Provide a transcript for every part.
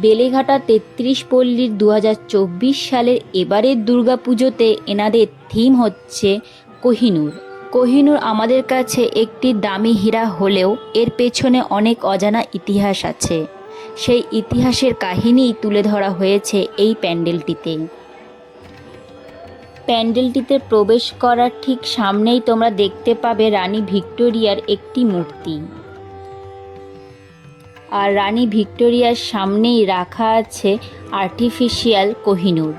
বেলেঘাটা ৩৩ পল্লীর ২০২৪ সালের এবারের দুর্গাপুজোতে এনাদের থিম হচ্ছে কোহিনূর। কোহিনূর আমাদের কাছে একটি দামি হীরা হলেও এর পেছনে অনেক অজানা ইতিহাস আছে। সেই ইতিহাসের কাহিনীই তুলে ধরা হয়েছে এই প্যান্ডেলটিতে। প্যান্ডেলটিতে প্রবেশ করার ঠিক সামনেই তোমরা দেখতে পাবে রানী ভিক্টোরিয়ার একটি মূর্তি। আর রানী ভিক্টোরিয়ার সামনেই রাখা আছে আর্টিফিশিয়াল কোহিনূর।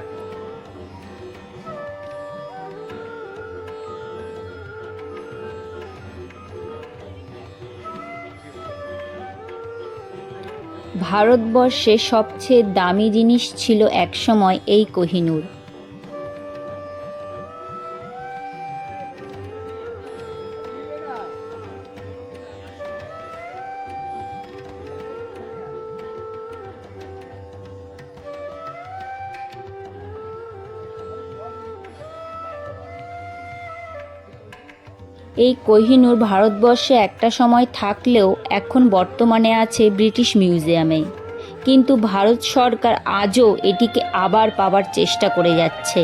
ভারতবর্ষে সবচেয়ে দামি জিনিস ছিল একসময় এই কোহিনূর। এই কোহিনূর ভারতবর্ষে একটা সময় থাকলেও এখন বর্তমানে আছে ব্রিটিশ মিউজিয়ামে, কিন্তু ভারত সরকার আজও এটিকে আবার পাবার চেষ্টা করে যাচ্ছে।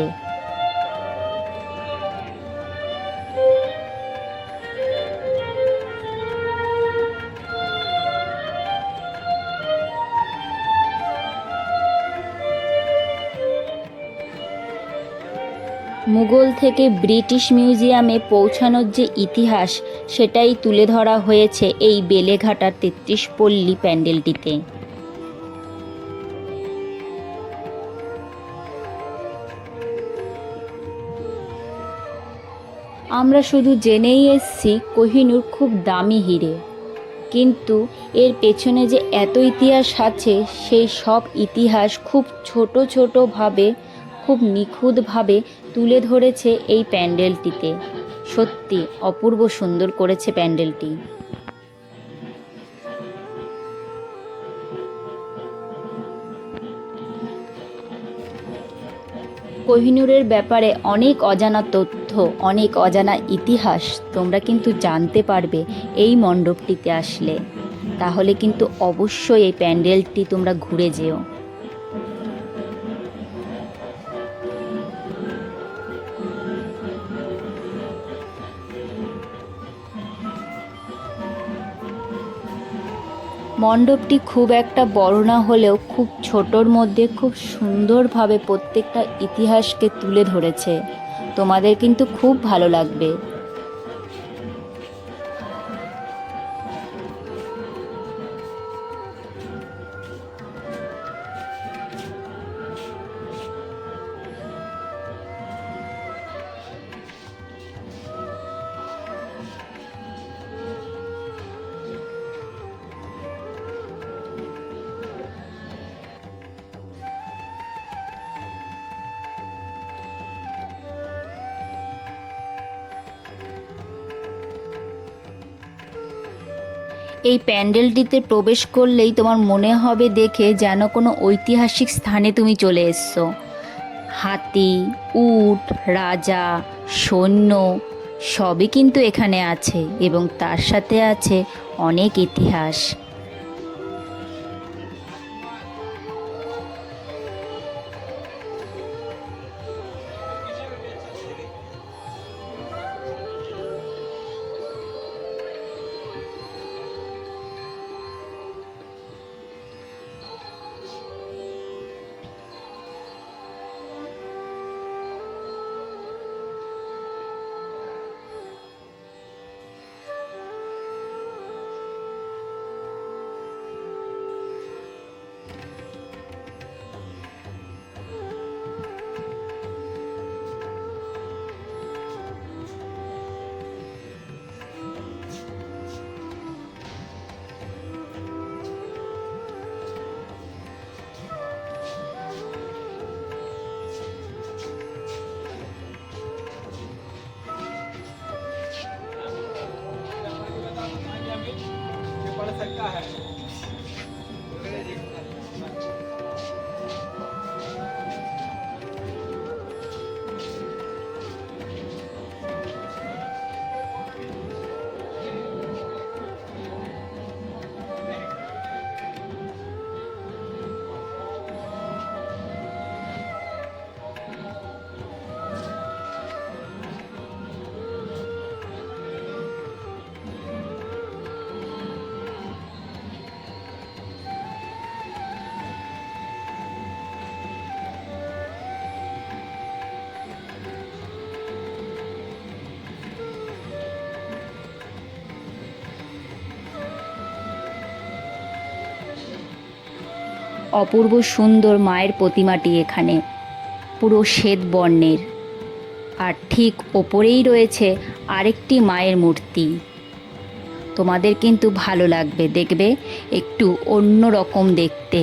মুঘল থেকে ব্রিটিশ মিউজিয়ামে পৌঁছানোর যে ইতিহাস, সেটাই তুলে ধরা হয়েছে এই বেলেঘাটার ৩৩ পল্লী প্যান্ডেলটিতে। আমরা শুধু জেনেই এসছি কোহিনূর খুব দামি হিরে, কিন্তু এর পেছনে যে এত ইতিহাস আছে সেই সব ইতিহাস খুব ছোটোভাবে, খুব নিখুঁতভাবে তুলে ধরেছে এই প্যান্ডেলটিতে। সত্যি অপূর্ব সুন্দর করেছে প্যান্ডেলটি। কোহিনূরের ব্যাপারে অনেক অজানা তথ্য, অনেক অজানা ইতিহাস তোমরা কিন্তু জানতে পারবে এই মণ্ডপটিতে আসলে। তাহলে কিন্তু অবশ্যই এই প্যান্ডেলটি তোমরা ঘুরে যেও। মণ্ডপটি খুব একটা বড় না হলেও খুব ছোটোর মধ্যে খুব সুন্দরভাবে প্রত্যেকটা ইতিহাসকে তুলে ধরেছে। তোমাদের কিন্তু খুব ভালো লাগবে। এই প্যান্ডেলটিতে প্রবেশ করলেই তোমার মনে হবে দেখে যেন কোনো ঐতিহাসিক স্থানে তুমি চলে এসছো। হাতি, উট, রাজা, সৈন্য সবই কিন্তু এখানে আছে এবং তার সাথে আছে অনেক ইতিহাস। অপূর্ব সুন্দর মায়ের প্রতিমাটি এখানে, পুরো শ্বেত বর্ণের। আর ঠিক ওপরেই রয়েছে আরেকটি মায়ের মূর্তি। তোমাদের কিন্তু ভালো লাগবে, দেখবে একটু অন্য রকম দেখতে।